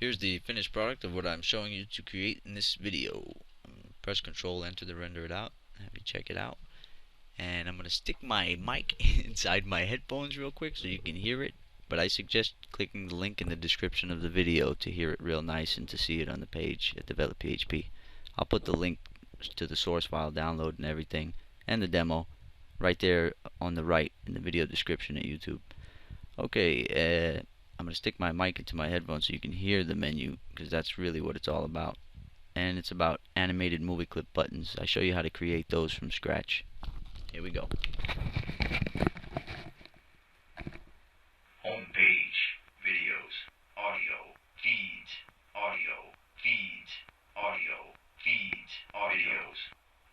Here's the finished product of what I'm showing you to create in this video. Press Control Enter to render it out. Have you check it out. And I'm going to stick my mic inside my headphones real quick so you can hear it. But I suggest clicking the link in the description of the video to hear it real nice and to see it on the page at Develop PHP. I'll put the link to the source file download and everything and the demo right there on the right in the video description at YouTube. Okay, I'm going to stick my mic into my headphones so you can hear the menu, because that's really what it's all about. And it's about animated Movieclip buttons. I show you how to create those from scratch. Here we go. Homepage, videos, audio, feeds, audio, feeds, audio, feeds, audios,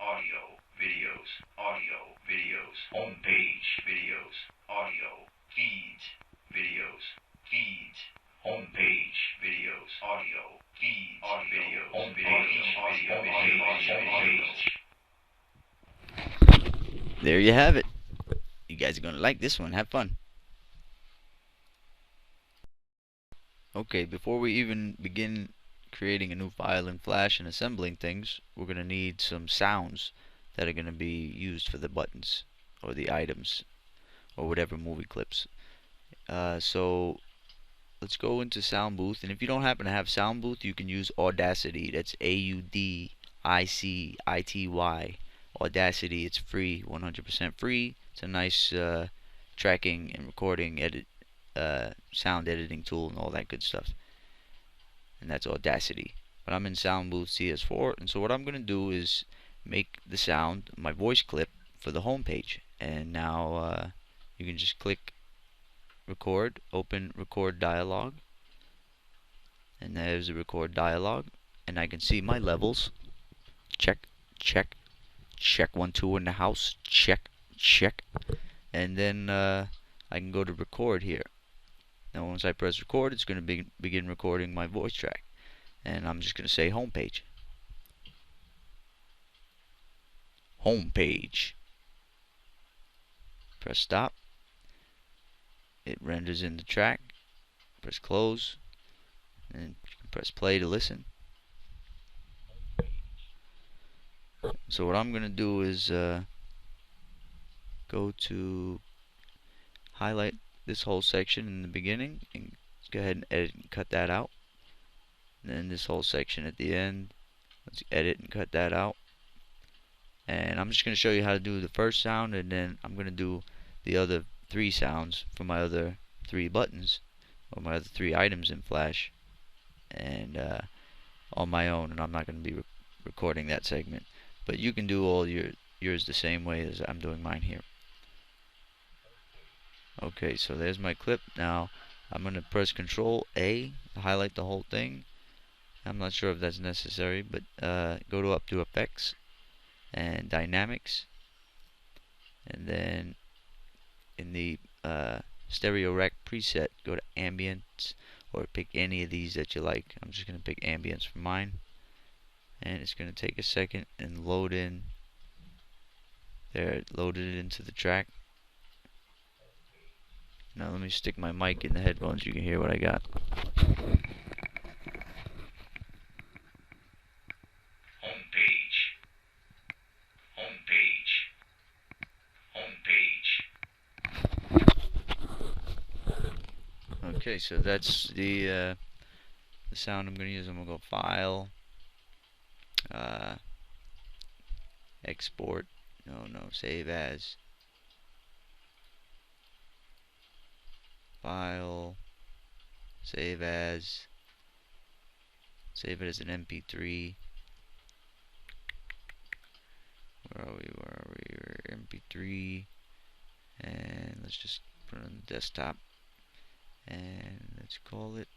audio, videos, audio, videos, homepage, videos, audio, feeds, videos, feeds, homepage, videos, audio, feeds, audio, homepage. There you have it. You guys are going to like this one. Have fun. Okay, before we even begin creating a new file in Flash and assembling things, we're going to need some sounds that are going to be used for the buttons or the items or whatever movie clips. So let's go into Soundbooth, and if you don't happen to have Soundbooth, you can use Audacity. That's Audicity. Audacity. It's free, 100% free. It's a nice tracking and recording sound editing tool and all that good stuff. And that's Audacity. But I'm in Soundbooth CS4, and so what I'm going to do is make the sound my voice clip for the home page. And now you can just click record, open record dialog, and there's the record dialog, and I can see my levels. Check, check, check, 1 2 in the house, check, check, and then I can go to record here. Now once I press record, it's going to begin recording my voice track, and I'm just going to say home page. Home page. Press stop. It renders in the track. Press close, and you can press play to listen. So what I'm going to do is go to highlight this whole section in the beginning and go ahead and edit and cut that out. And then this whole section at the end, let's edit and cut that out. And I'm just going to show you how to do the first sound, and then I'm going to do the other 3 sounds for my other 3 buttons or my other 3 items in Flash, and on my own, and I'm not going to be recording that segment. But you can do all yours the same way as I'm doing mine here. Okay, so there's my clip. Now I'm going to press Control A to highlight the whole thing. I'm not sure if that's necessary, but go up to Effects and Dynamics, and then in the Stereo Rack preset, go to Ambience, or pick any of these that you like. I'm just going to pick Ambience for mine, and it's going to take a second and load in. There, it loaded it into the track. Now let me stick my mic in the headphones so you can hear what I got. Homepage. Homepage. Homepage. Okay, so that's the sound I'm going to use. I'm going to go File, Export, Save As, File, Save As, save it as an MP3. Where are we? We're MP3, and let's just put it on the desktop, and let's call it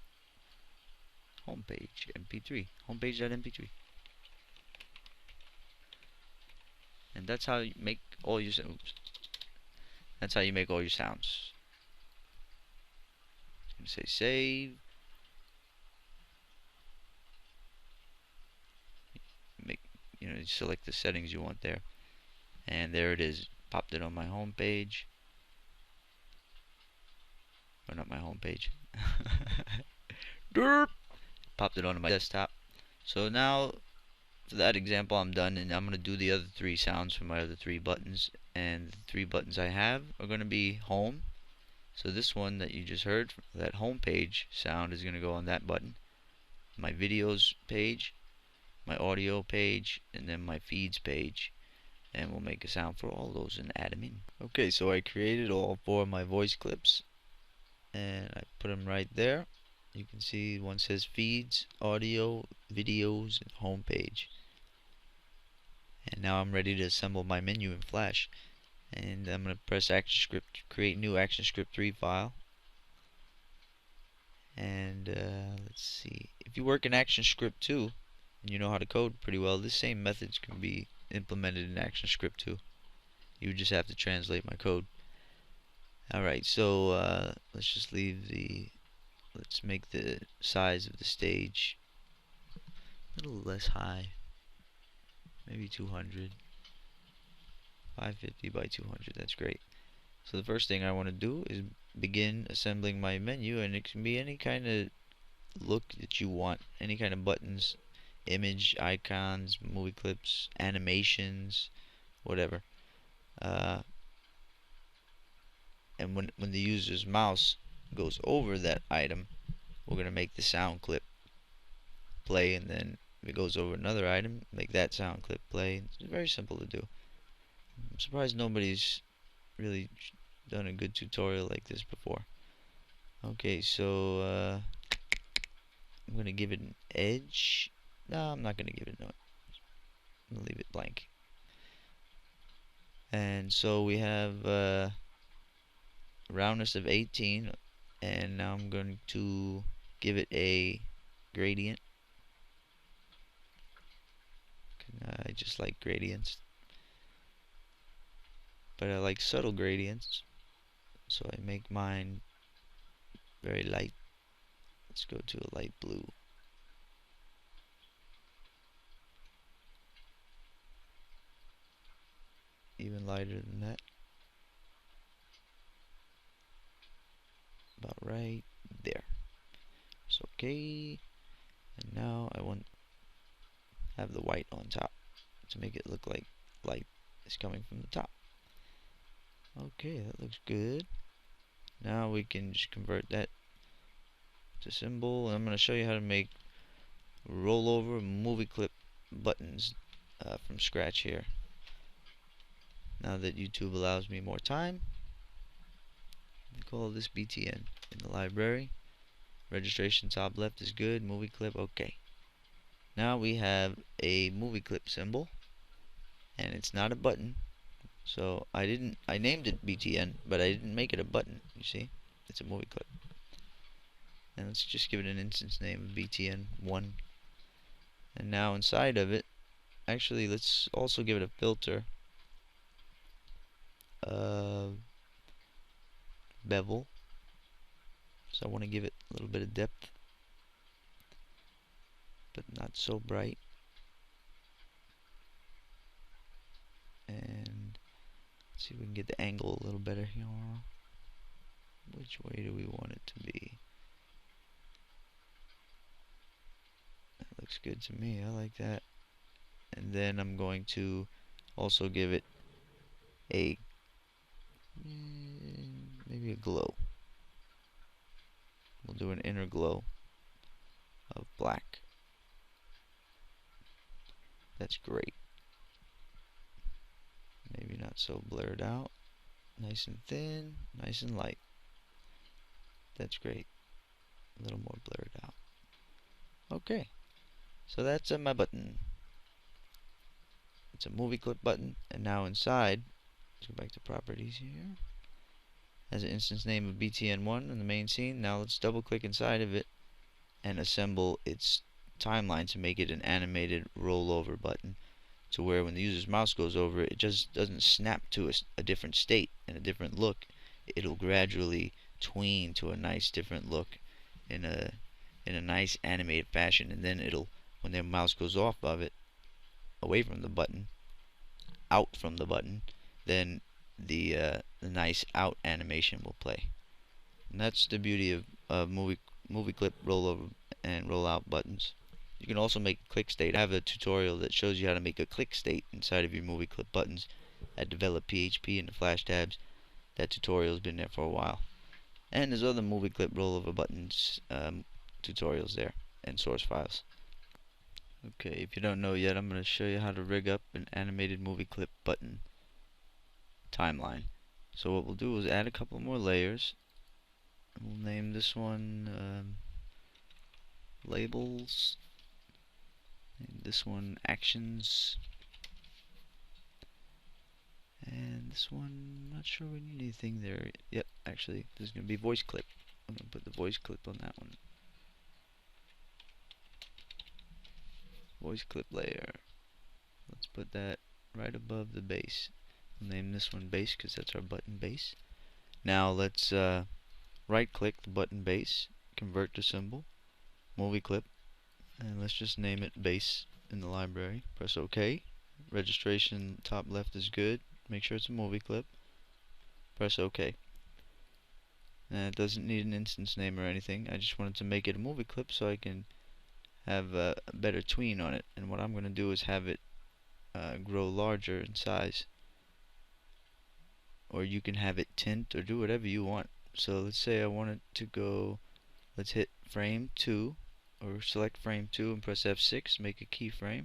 homepage MP3. Homepage.mp3. And that's how you make all your sounds. That's how you make all your sounds. I'm gonna say save. You select the settings you want there, and there it is. Popped it on my home page. Or not my home page. Derp. popped it onto my desktop. So now for that example I'm done, and I'm going to do the other 3 sounds for my other 3 buttons. And the 3 buttons I have are going to be home. So this one that you just heard, that home page sound, is going to go on that button. My videos page, my audio page, and then my feeds page. And we'll make a sound for all those and add them in. Okay, so I created all 4 of my voice clips, and I put them right there. You can see one says feeds, audio, videos, and home page. And now I'm ready to assemble my menu in Flash. And I'm going to press Actionscript, create new Actionscript 3 file. And let's see. If you work in Actionscript 2, and you know how to code pretty well, this same methods can be implemented in Actionscript 2. You just have to translate my code. Alright, so let's just let's make the size of the stage a little less high. Maybe 200. 550 by 200, that's great. So the first thing I want to do is begin assembling my menu, and it can be any kind of look that you want, any kind of buttons, image, icons, movie clips, animations, whatever. And when the user's mouse goes over that item, we're going to make the sound clip play, and then if it goes over another item, make that sound clip play. It's very simple to do. I'm surprised nobody's really done a good tutorial like this before. Okay, so I'm going to give it an edge. No, I'm not going to give it no. I'm going to leave it blank. And so we have roundness of 18, and now I'm going to give it a gradient. I just like gradients, but I like subtle gradients, so I make mine very light. Let's go to a light blue. Even lighter than that. About right there. It's okay. And now I want to have the white on top to make it look like light is coming from the top. Okay, that looks good. Now we can just convert that to symbol, and I'm going to show you how to make rollover Movieclip buttons from scratch here. Now that YouTube allows me more time, we call this BTN in the library. Registration top left is good. Movieclip, okay. Now we have a Movieclip symbol, and it's not a button. So I named it BTN, but I didn't make it a button. You see, it's a Movieclip. And let's just give it an instance name of BTN1. And now inside of it, actually, let's also give it a filter. Bevel. So I want to give it a little bit of depth, but not so bright. And let's see if we can get the angle a little better here. Which way do we want it to be? That looks good to me. I like that. And then I'm going to also give it a maybe a glow. We'll do an inner glow of black. That's great. Maybe not so blurred out. Nice and thin, nice and light. That's great. A little more blurred out. Okay, so that's my button. It's a Movieclip button, and now inside, let's go back to properties here. Has an instance name of BTN1 in the main scene. Now let's double click inside of it and assemble its timeline to make it an animated rollover button, to where when the user's mouse goes over it, it just doesn't snap to a different state and a different look. It'll gradually tween to a nice different look in a nice animated fashion, and then it'll, when their mouse goes off of it, away from the button, out from the button, then the nice out animation will play. And that's the beauty of Movieclip rollover and roll out buttons. You can also make a click state. I have a tutorial that shows you how to make a click state inside of your Movieclip buttons at Develop PHP and the Flash tabs. That tutorial's been there for a while. And there's other Movieclip rollover buttons tutorials there and source files. Okay, if you don't know yet, I'm going to show you how to rig up an animated Movieclip button timeline. So what we'll do is add a couple more layers. We'll name this one labels, and this one actions, and this one, not sure we need anything there. Yep, actually this is going to be voice clip. I'm going to put the voice clip on that one. Voice clip layer. Let's put that right above the base. We'll name this one base because that's our button base. Now let's right click the button base, convert to symbol, Movieclip, and let's just name it base in the library. Press OK. Registration top left is good. Make sure it's a Movieclip. Press OK. And it doesn't need an instance name or anything. I just wanted to make it a Movieclip so I can have a better tween on it. And what I'm going to do is have it grow larger in size. Or you can have it tint or do whatever you want. So let's say I want it to go, let's hit frame 2 or select frame 2 and press F6, make a keyframe.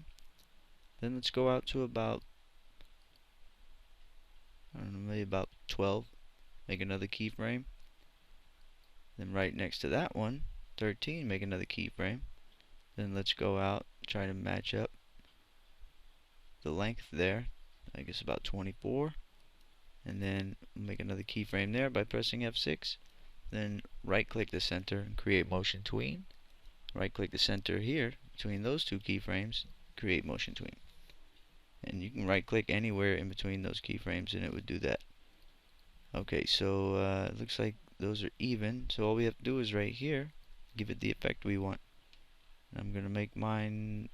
Then let's go out to about, I don't know, maybe about 12, make another keyframe. Then right next to that one, 13, make another keyframe. Then let's go out, try to match up the length there, I guess about 24. And then make another keyframe there by pressing F6. Then right click the center and create motion tween. Right click the center here between those two keyframes, create motion tween. And you can right click anywhere in between those keyframes and it would do that. Okay, so it looks like those are even, so all we have to do is right here give it the effect we want. I'm gonna make mine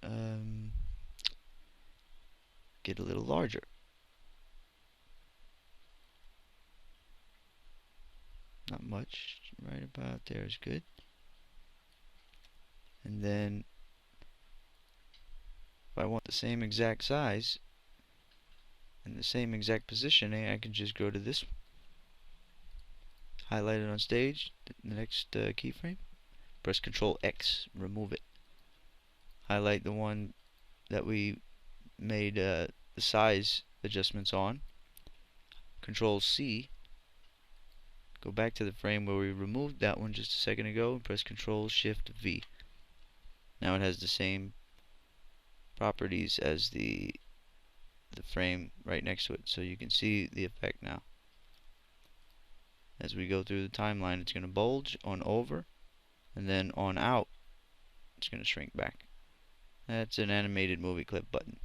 get a little larger. Not much, right about there is good. And then if I want the same exact size and the same exact positioning, I can just go to this, highlight it on stage, the next keyframe, press Ctrl X, remove it. Highlight the one that we made the size adjustments on, Ctrl C, go back to the frame where we removed that one just a second ago and press Ctrl Shift V. Now it has the same properties as the frame right next to it, so you can see the effect now. As we go through the timeline, it's going to bulge on over, and then on out it's going to shrink back. That's an animated Movieclip button.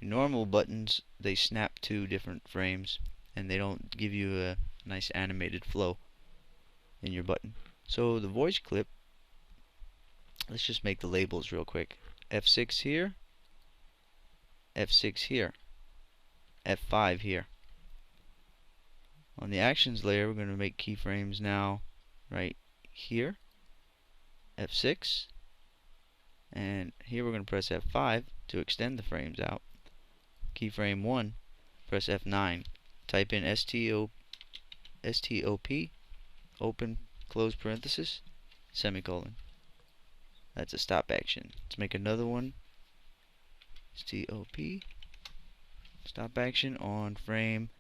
Your normal buttons, they snap to different frames and they don't give you a nice animated flow in your button. So the voice clip, let's just make the labels real quick. F6 here, F6 here, F5 here. On the actions layer, we're going to make keyframes now right here, F6, and here we're going to press F5 to extend the frames out. Keyframe 1, press F9, type in STOP, open, close parenthesis, semicolon. That's a stop action. Let's make another one, STOP, stop action on frame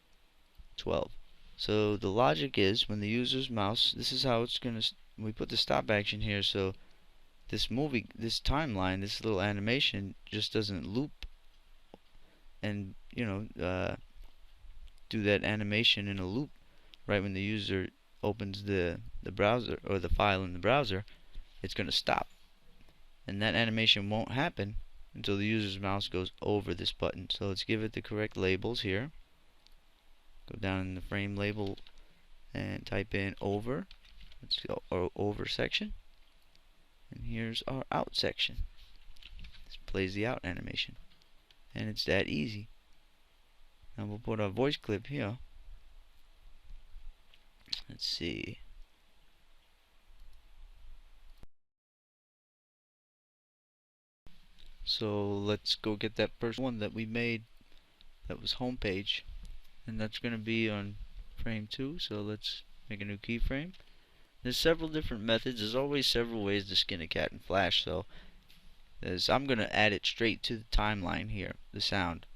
12. So the logic is when the user's mouse, this is how it's going to, we put the stop action here so this timeline, this little animation just doesn't loop and, you know, do that animation in a loop right when the user opens the browser or the file in the browser. It's going to stop. And that animation won't happen until the user's mouse goes over this button. So let's give it the correct labels here. Go down in the frame label and type in over. Let's go our over section. And here's our out section. This plays the out animation. And it's that easy. Now we'll put our voice clip here. Let's see. So let's go get that first one that we made that was homepage, and that's going to be on frame 2. So let's make a new keyframe. There's several different methods. There's always several ways to skin a cat in Flash. So I'm going to add it straight to the timeline here, the sound,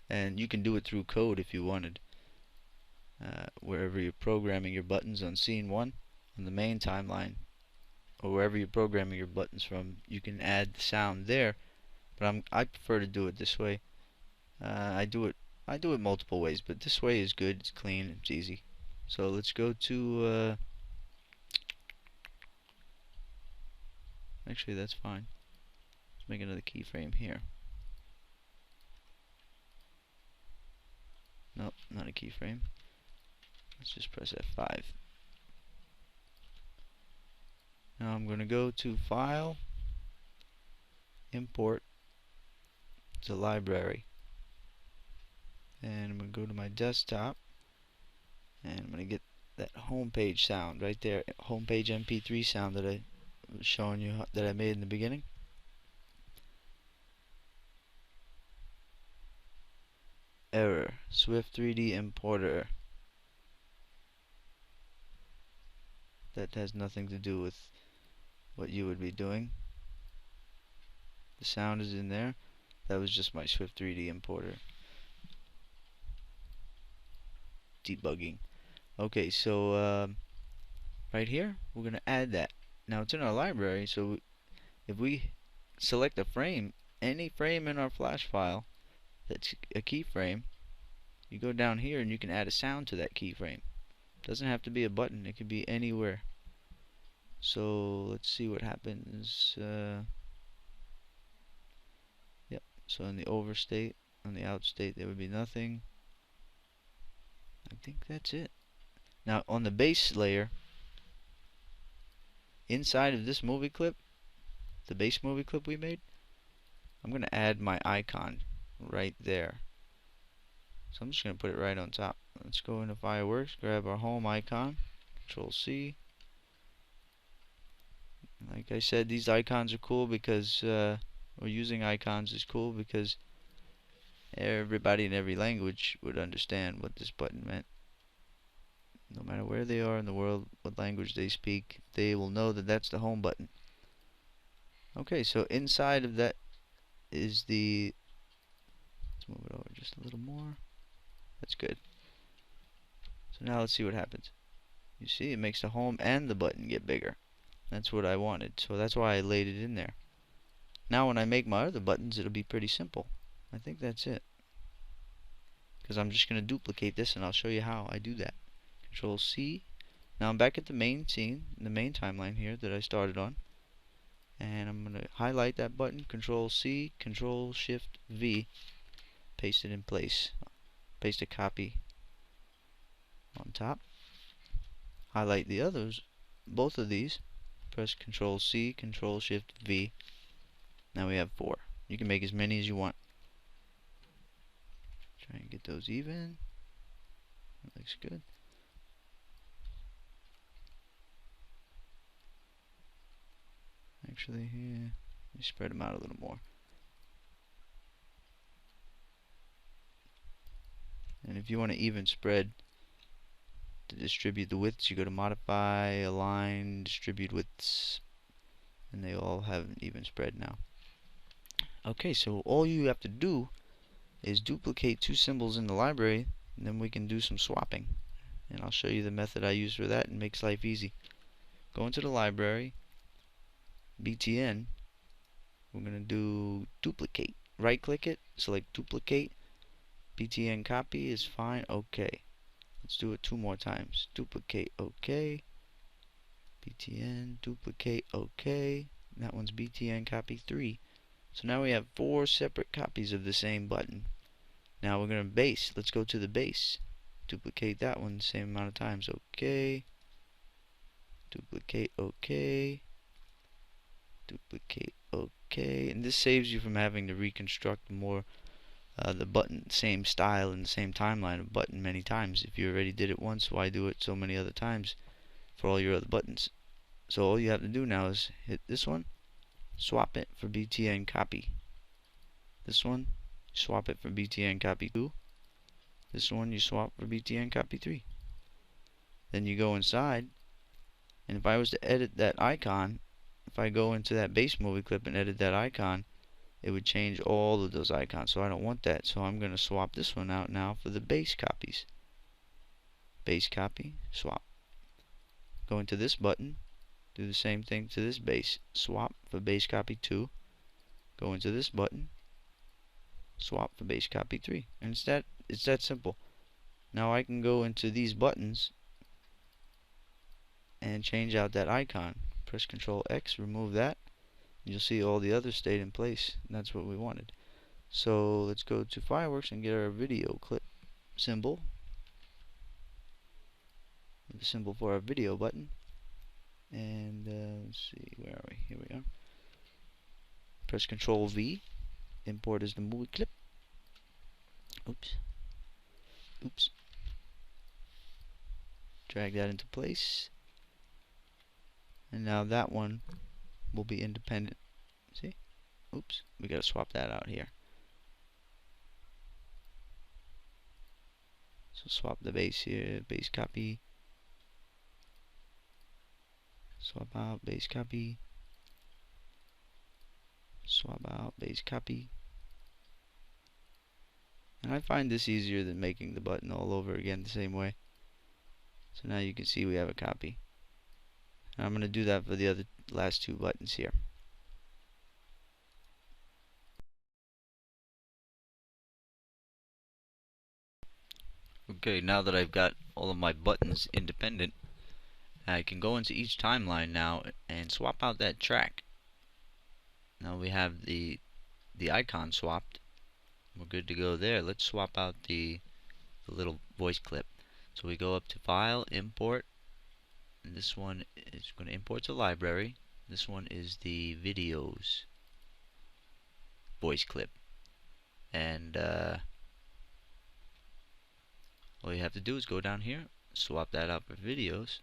and you can do it through code if you wanted. Wherever you're programming your buttons on scene 1 on the main timeline, or wherever you're programming your buttons from, you can add the sound there. But I prefer to do it this way. I do it multiple ways, but this way is good. It's clean. It's easy. So let's go to. Actually, that's fine. Let's make another keyframe here. Nope, not a keyframe. Let's just press F5. Now I'm going to go to File, Import to Library, and I'm going to go to my desktop, and I'm going to get that homepage sound right there, homepage MP3 sound that I was showing you that I made in the beginning. Error, Swift 3D importer. That has nothing to do with what you would be doing. The sound is in there. That was just my Swift 3D importer. Debugging. Okay, so right here, we're going to add that. Now it's in our library, so if we select a frame, any frame in our Flash file that's a keyframe, you go down here and you can add a sound to that keyframe. It doesn't have to be a button, it could be anywhere. So let's see what happens. Yep, so in the overstate, on the outstate, there would be nothing. I think that's it. Now on the base layer, inside of this movie clip, the base movie clip we made, I'm going to add my icon right there. So I'm just going to put it right on top. Let's go into Fireworks, grab our home icon, Control C. Like I said, these icons are cool because, or using icons is cool because everybody in every language would understand what this button meant. No matter where they are in the world, what language they speak, they will know that that's the home button. Okay, so inside of that is the, let's move it over just a little more. That's good. So now let's see what happens. You see, it makes the home and the button get bigger. That's what I wanted, so that's why I laid it in there. Now when I make my other buttons, it'll be pretty simple. I think that's it. Because I'm just going to duplicate this and I'll show you how I do that. Control C. Now I'm back at the main scene, the main timeline here that I started on. And I'm going to highlight that button, Control C, Control Shift V, paste it in place. Paste a copy on top. Highlight the others, both of these. Press Control C, Control Shift V. Now we have 4. You can make as many as you want. Try and get those even. That looks good. Actually, here, let me spread them out a little more. And if you want to even spread to distribute the widths, you go to Modify, Align, Distribute Widths, and they all have an even spread now. Okay, so all you have to do is duplicate 2 symbols in the library, and then we can do some swapping. And I'll show you the method I use for that, and makes life easy. Go into the library, BTN, we're going to do duplicate. Right click it, select duplicate, BTN copy is fine, okay. Let's do it 2 more times. Duplicate, okay. BTN, duplicate, okay. That one's BTN copy 3. So now we have 4 separate copies of the same button. Now we're going to base. Let's go to the base. Duplicate that one the same amount of times. Okay. Duplicate, okay. Duplicate, okay. And this saves you from having to reconstruct more the button, same style and the same timeline of button many times. If you already did it once, why do it so many other times for all your other buttons? So all you have to do now is hit this one, swap it for BTN copy. This one, swap it for BTN copy 2. This one you swap for BTN copy 3. Then you go inside, and if I was to edit that icon, if I go into that base movie clip and edit that icon, it would change all of those icons. So I don't want that. So I'm going to swap this one out now for the base copies. Base copy, swap. Go into this button, do the same thing to this base. Swap for base copy 2. Go into this button, swap for base copy 3. And it's that simple. Now I can go into these buttons and change out that icon. Press Control X, remove that. You'll see all the others stayed in place. And that's what we wanted. So let's go to Fireworks and get our video clip symbol. The symbol for our video button. And let's see, where are we? Here we are. Press Control V. Import as the Movieclip. Oops. Oops. Drag that into place. And now that one will be independent. See? Oops. We gotta swap that out here. So swap the base here. Base copy. Swap out. Base copy. Swap out. Base copy. And I find this easier than making the button all over again the same way. So now you can see we have a copy. And I'm going to do that for the other last two buttons here. Okay, now that I've got all of my buttons independent, I can go into each timeline now and swap out that track. Now we have the icon swapped. We're good to go there. Let's swap out the little voice clip. So we go up to File, Import, and this one is going to import to Library. This one is the videos voice clip. And all you have to do is go down here, swap that out for videos,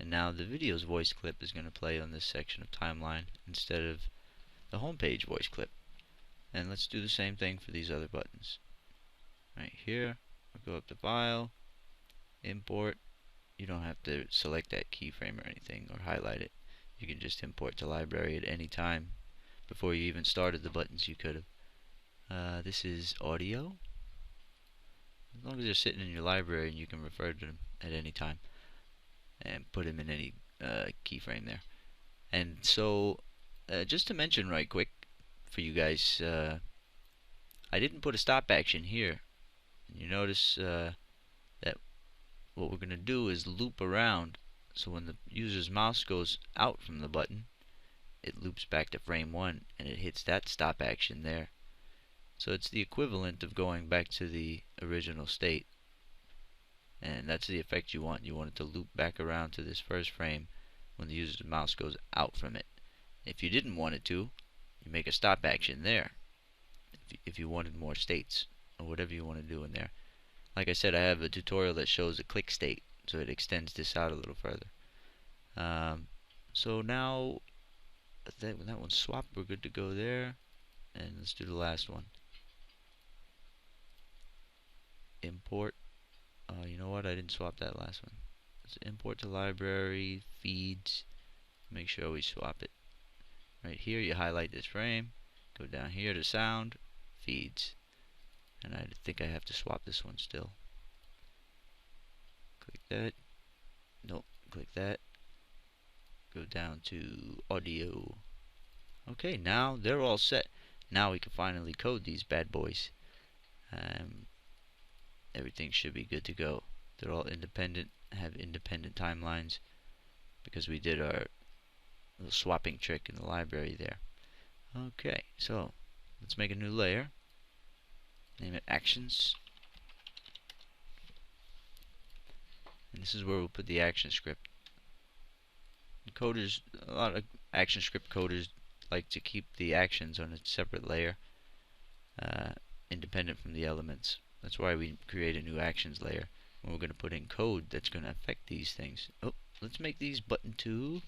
and now the videos voice clip is going to play on this section of timeline instead of the homepage voice clip. And let's do the same thing for these other buttons. Right here, we'll go up to File, Import. You don't have to select that keyframe or anything or highlight it. You can just import to Library at any time. Before you even started the buttons, you could have. This is audio. As long as they're sitting in your library and you can refer to them at any time and put them in any keyframe there. And so, just to mention right quick for you guys, I didn't put a stop action here. You notice that what we're going to do is loop around, so when the user's mouse goes out from the button, it loops back to frame 1 and it hits that stop action there. So it's the equivalent of going back to the original state, and that's the effect you want. You want it to loop back around to this first frame when the user's mouse goes out from it. If you didn't want it to, you make a stop action there if you wanted more states or whatever you want to do in there. Like I said, I have a tutorial that shows a click state, so it extends this out a little further. So now that one's swapped, we're good to go there. And let's do the last one. Import. You know what? I didn't swap that last one. Let's import to Library, Feeds. Make sure we swap it. Right here, you highlight this frame. Go down here to Sound, Feeds. And I think I have to swap this one still. Click that. Nope, click that. Go down to Audio. Okay, now they're all set. Now we can finally code these bad boys. Everything should be good to go. They're all independent, have independent timelines, because we did our little swapping trick in the library there. Okay, so let's make a new layer. Name it Actions. And this is where we'll put the Actionscript. Coders, a lot of Actionscript coders like to keep the actions on a separate layer, independent from the elements. That's why we create a new actions layer. And we're going to put in code that's going to affect these things. Oh, let's make these button 2.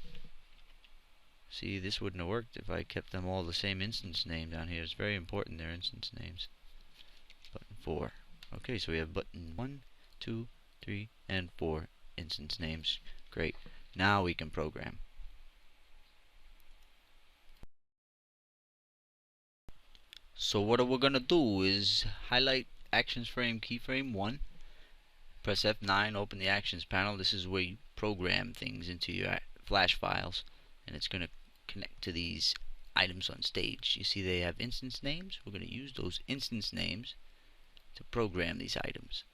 See, this wouldn't have worked if I kept them all the same instance name down here. It's very important, their instance names. Button 4. Okay, so we have button 1, 2, 3, and 4 instance names. Great. Now we can program. So what we're gonna do is highlight actions frame keyframe 1. Press F9, open the actions panel. This is where you program things into your flash files, and it's gonna connect to these items on stage. You see they have instance names. We're going to use those instance names to program these items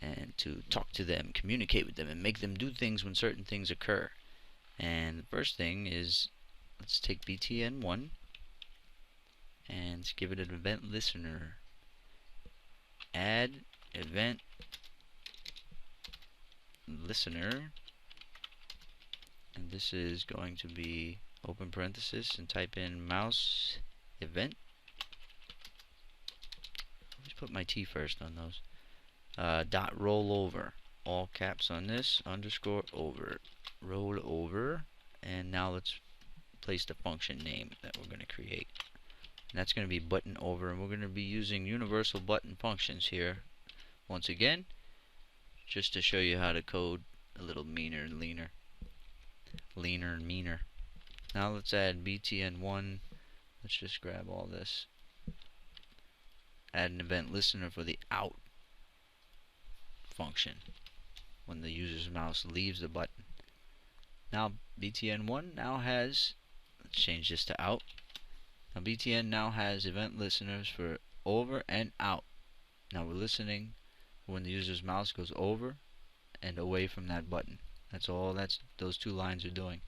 and to talk to them, communicate with them, and make them do things when certain things occur. And the first thing is, let's take btn1 and give it an event listener. Add event listener, and this is going to be open parenthesis and type in mouse event. Let's put my T first on those. Dot rollover, all caps on this, underscore over, roll over, and now let's place the function name that we're going to create. And that's going to be button over, and we're going to be using universal button functions here once again, just to show you how to code a little meaner and leaner and meaner. Now let's add btn1. Let's just grab all this. Add an event listener for the out function when the user's mouse leaves the button. Now btn1 now has, let's change this to out. Now btn now has event listeners for over and out. Now we're listening when the user's mouse goes over and away from that button. That's all those two lines are doing.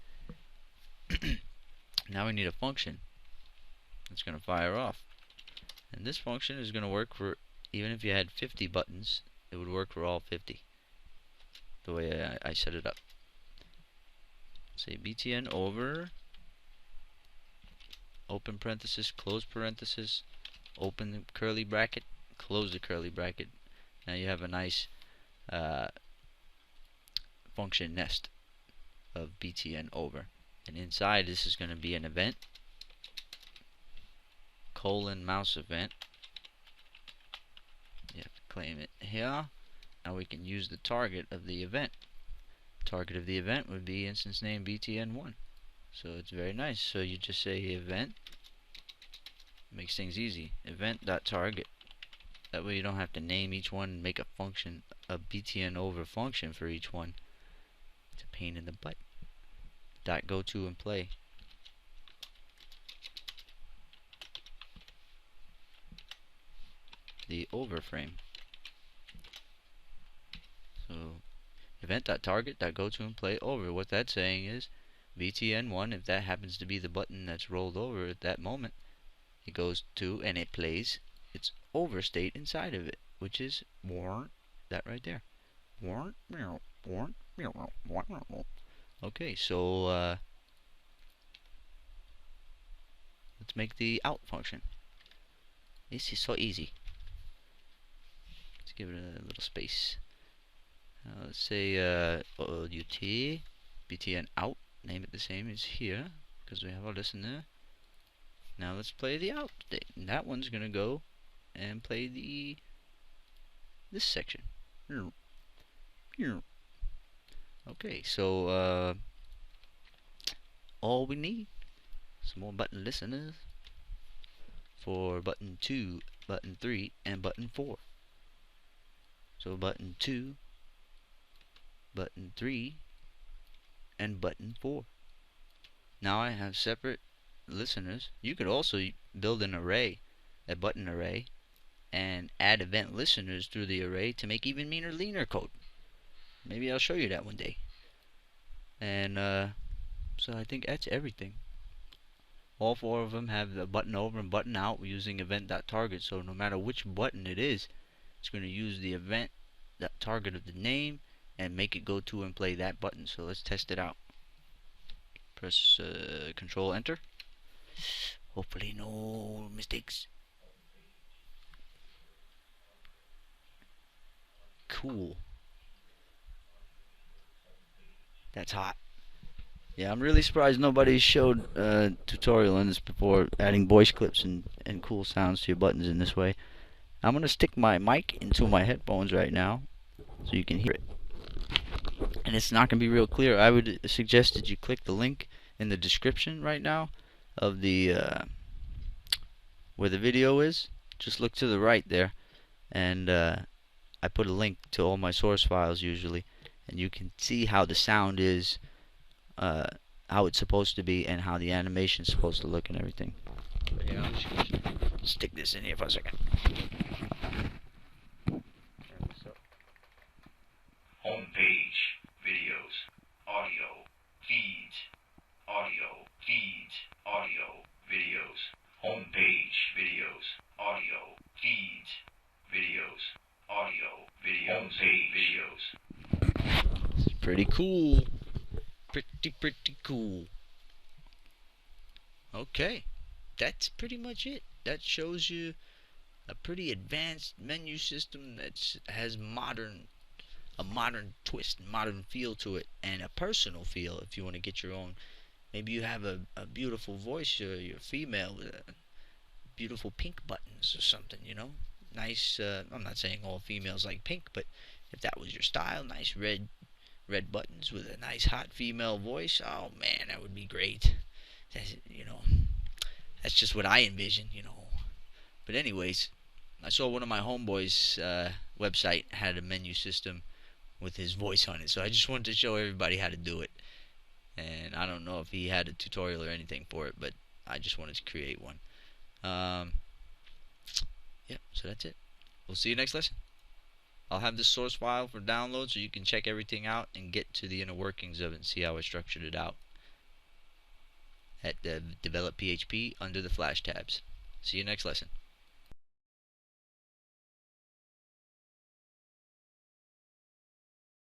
Now we need a function that's going to fire off. And this function is going to work for, even if you had 50 buttons, it would work for all 50. The way I set it up. Say btn over, open parenthesis, close parenthesis, open the curly bracket, close the curly bracket. Now you have a nice function nest of btn over. And inside this is going to be an event, colon mouse event. You have to claim it here. Now we can use the target of the event. Target of the event would be instance name btn1. So it's very nice. So you just say event, makes things easy. Event.target. That way you don't have to name each one and make a function, a btn over function for each one. It's a pain in the butt. Dot go to and play. The over frame. So event.target.go to and play over. What that's saying is btn1, if that happens to be the button that's rolled over at that moment, it goes to and it plays its over state inside of it, which is that right there. Okay, so let's make the out function. This is so easy. Let's give it a little space. Let's say ut btn out. Name it the same as here because we have our listener. Now let's play the out state. And that one's gonna go and play this section. Okay, so all we need some more button listeners for button 2, button 3, and button 4. So button 2, button 3, and button 4. Now I have separate listeners. You could also build an array, a button array, and add event listeners through the array to make even meaner, leaner code. Maybe I'll show you that one day. And so I think that's everything. All 4 of them have the button over and button out using event.target. So no matter which button it is, it's going to use the event.target of the name and make it go to and play that button. So let's test it out. Press Control Enter. Hopefully no mistakes. Cool. That's hot. Yeah, I'm really surprised nobody showed a tutorial on this before, adding voice clips and cool sounds to your buttons in this way. I'm gonna stick my mic into my headphones right now so you can hear it. And it's not gonna be real clear. I would suggest that you click the link in the description right now of the where the video is. Just look to the right there, and I put a link to all my source files usually, and you can see how the sound is, uh, how it's supposed to be, and how the animation is supposed to look and everything. But here, I'm just gonna stick this in here for a second. Homepage, videos, audio, feeds, audio, feeds, audio, videos. Homepage, videos, audio, feeds, videos, audio, videos, homepage, videos. It's pretty cool. Pretty cool. Okay, that's pretty much it. That shows you a pretty advanced menu system that has a modern twist, modern feel to it, and a personal feel. If you want to get your own, maybe you have a beautiful voice, you're female with beautiful pink buttons or something, you know. Nice. I'm not saying all females like pink, but if that was your style, nice red buttons with a nice hot female voice. Oh man, that would be great. That's, you know, that's just what I envision, you know. But anyways, I saw one of my homeboys' website had a menu system with his voice on it, so I just wanted to show everybody how to do it. And I don't know if he had a tutorial or anything for it, but I just wanted to create one. Yeah, so that's it. We'll see you next lesson. I'll have this source file for download so you can check everything out and get to the inner workings of it and see how I structured it out at the Develop PHP under the Flash tabs. See you next lesson.